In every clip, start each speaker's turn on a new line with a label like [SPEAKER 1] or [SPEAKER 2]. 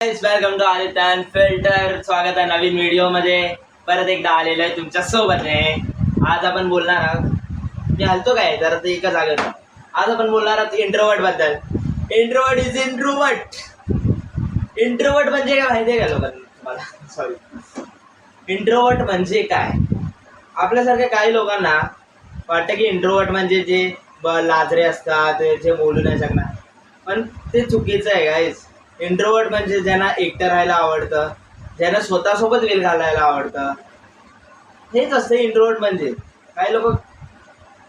[SPEAKER 1] Welcome to Aditya filter. स्वागत आहे नवीन video मध्ये. परत एकदा आलेलो आहे तुमच्या सोबत आहे. आज आपण बोलणार आहोत, मी हलतो काय जरा ते एका जागेवर. आज आपण बोलणार आहोत इंट्रोवर्ट बद्दल. Introvert is introvert. इंट्रोवर्ट म्हणजे काय माहिती आहे का लोकांना? तुम्हाला सॉरी, इंट्रोवर्ट म्हणजे काय? आपल्यासारख्या काही लोकांना वाटतं की इंट्रोवर्ट म्हणजे जे लाजरे असतात, जे बोलू नाही शकणार, पण ते चुकीचं आहे गाईज. इंट्रोवर्ट म्हणजे ज्यांना एकटं राहायला आवडतं, ज्यांना स्वतःसोबत वेळ घालायला आवडतं, हेच असतं इंट्रोवर्ट म्हणजे. काही लोक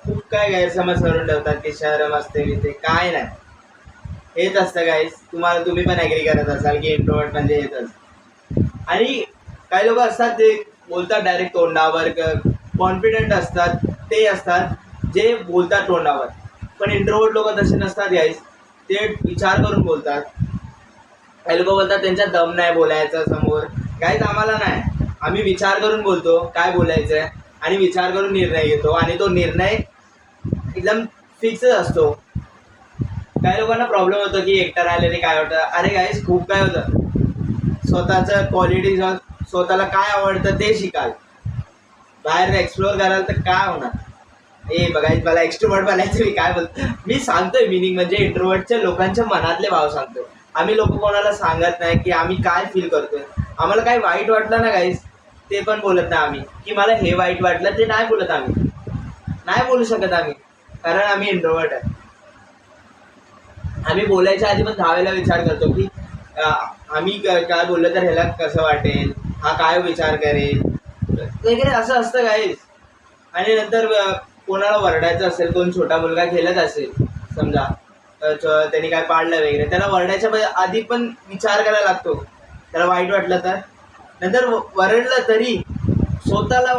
[SPEAKER 1] खूप काय गैरसमज करून ठेवतात की शहरम असते ते काय नाही, हेच असतं गाईज. तुम्ही पण ॲग्री करत असाल की इंट्रोवर्ट म्हणजे हेच असतं. आणि काही लोक असतात ते बोलतात डायरेक्ट तोंडावर, कॉन्फिडंट असतात, ते असतात जे बोलतात तोंडावर. पण इंट्रोवर्ट लोक तसे नसतात गाईज, ते विचार करून बोलतात. काही लोक बोलतात त्यांच्या दम नाही बोलायचं समोर. काहीच आम्हाला नाही, आम्ही विचार करून बोलतो काय बोलायचं आहे आणि विचार करून निर्णय घेतो, आणि तो निर्णय एकदम फिक्सच असतो. काही लोकांना प्रॉब्लेम होतो की एकटं राहिल्याने काय होतं. अरे गाईज, खूप काय होतं. स्वतःचं क्वालिटी, स्वतःला काय आवडतं ते शिकाल, बाहेर एक्सप्लोअर कराल तर काय होणार. बघायचं मला एक्स्ट्रोवर्ट बनायचं. मी काय बोलतो, मी सांगतोय मिनिंग म्हणजे इंट्रोवर्टच्या लोकांच्या मनातले भाव सांगतोय. आम्ही लोक कोणाला सांगत नाही की आम्ही काय फील करतोय. आम्हाला काही वाईट वाटलं ना गाईज, ते पण बोलत नाही आम्ही, की मला हे वाईट वाटलं ते नाही बोलत. आम्ही नाही बोलू शकत आम्ही, कारण आम्ही इंट्रोवर्ट आहे. आम्ही बोलायच्या आधी पण 10 वेळेला विचार करतो की आम्ही काय बोललं तर ह्याला कसं वाटेल, हा काय विचार करेल वगैरे, असं असतं गाईज. आणि नंतर कोणाला वरडायचं असेल, कोण छोटा मुलगा खेळत असेल समजा, त्यांनी काय पाडलं वगैरे, त्याला वरडायच्या आधी पण विचार करायला लागतो. त्याला वाईट वाटलं तर, नंतर वरडलं तरी स्वतःला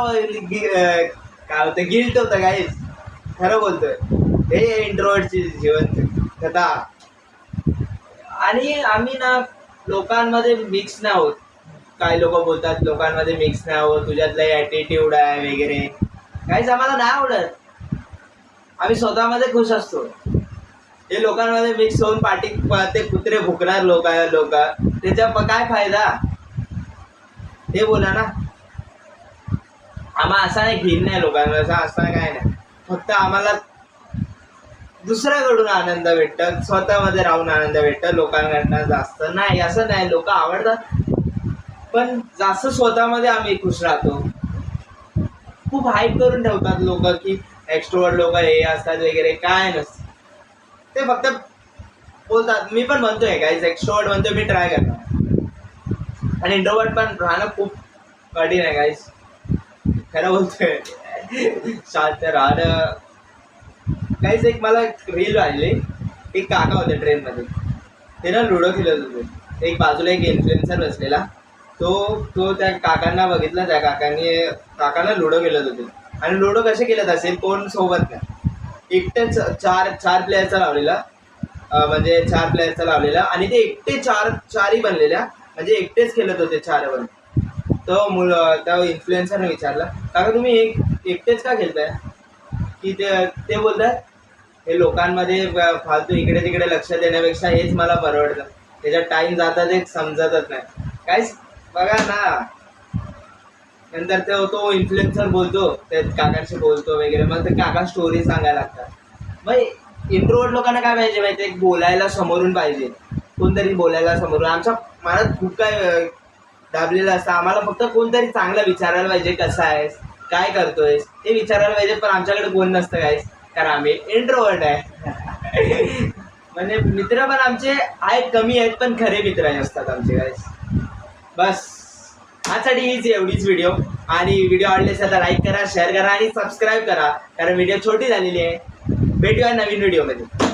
[SPEAKER 1] काय होतं, गिल्ट होतं गाईज. खरं बोलतोय, हे इंट्रोवर्टची जीवन कथा. आणि आम्ही ना लोकांमध्ये मिक्स नाही होत. काही लोक बोलतात लोकांमध्ये मिक्स नाही होत, तुझ्यातला ॲटिट्यूड आहे वगैरे. काहीच आम्हाला नाही आवडत. आम्ही स्वतःमध्ये खुश असतो. हे लोकांमध्ये मिक्स होऊन ते कुत्रे भुकणार लोक त्याच्या काय फायदा, ते बोला ना. आम्हाला असा नाही घिन नाही लोकांना, असं काय नाही. फक्त आम्हाला दुसऱ्याकडून आनंद भेटतं, स्वतःमध्ये राहून आनंद भेटतं, लोकांकडनं जास्त नाही. असं नाही, लोक आवडतात पण जास्त स्वतःमध्ये आम्ही खुश राहतो. खूप हाईप करून ठेवतात लोक की एक्स्ट्रोवर्ट लोक हे असतात वगैरे, काय नसतं. ते फक्त बोलतात. मी पण म्हणतोय गाईज, एक्स्ट्रोवर्ट म्हणतोय, मी ट्राय करणार. आणि इंट्रोवर्ट पण राहणं खूप कठीण आहे गाईज, खरं बोलतोय. शांत राहणं गाईज. एक मला रील आली, एक काका होते ट्रेनमध्ये, ते ना लुडो खेळत होते. एक बाजूला एक इन्फ्लुएन्सर बसलेला, तो त्या काकांना बघितला. त्या काकांना लुडो खेळत होते. आणि लुडो कसे खेळत असेल, कोण सोबत नाही, एकटेच चार प्लेयरचा लावलेला, म्हणजे 4 प्लेयरचा लावलेला, आणि ते एकटे चारही बनलेल्या, म्हणजे एकटेच खेळत होते 4 वन. त्या इन्फ्लुएन्सरने विचारलं, काका तुम्ही एकटेच का खेळताय? की ते बोलतात, हे लोकांमध्ये फालतू इकडे तिकडे लक्ष देण्यापेक्षा हेच मला परवडतं. त्याच्यात टाइम जातात एक समजतच नाही. काहीच बघा ना. नंतर तो इन्फ्लुएन्सर बोलतो, त्या काकांशी बोलतो वगैरे, मग ते काका स्टोरी सांगायला लागतात. मग इंट्रोवर्ट लोकांना काय पाहिजे माहिती आहे, बोलायला समोरून पाहिजे, कोणतरी बोलायला समोरून. आमच्या मनात खूप काय दाबलेलं असतं. आम्हाला फक्त कोणतरी चांगलं विचारायला पाहिजे, कसा आहेस, काय करतोयस, ते विचारायला पाहिजे. पण आमच्याकडे कोण नसतं गाईस, कारण आम्ही इंट्रोवर्ट आहे. म्हणजे मित्र पण आमचे आहेत, कमी आहेत, पण खरे मित्र असतात आमचे गाईस. बस आजसाठी हीच एवढीच व्हिडिओ. आणि व्हिडिओ आवडले असेल तर लाईक करा, शेअर करा आणि सबस्क्राईब करा, कारण व्हिडिओ छोटी झालेली आहे. भेटूया नवीन व्हिडिओमध्ये.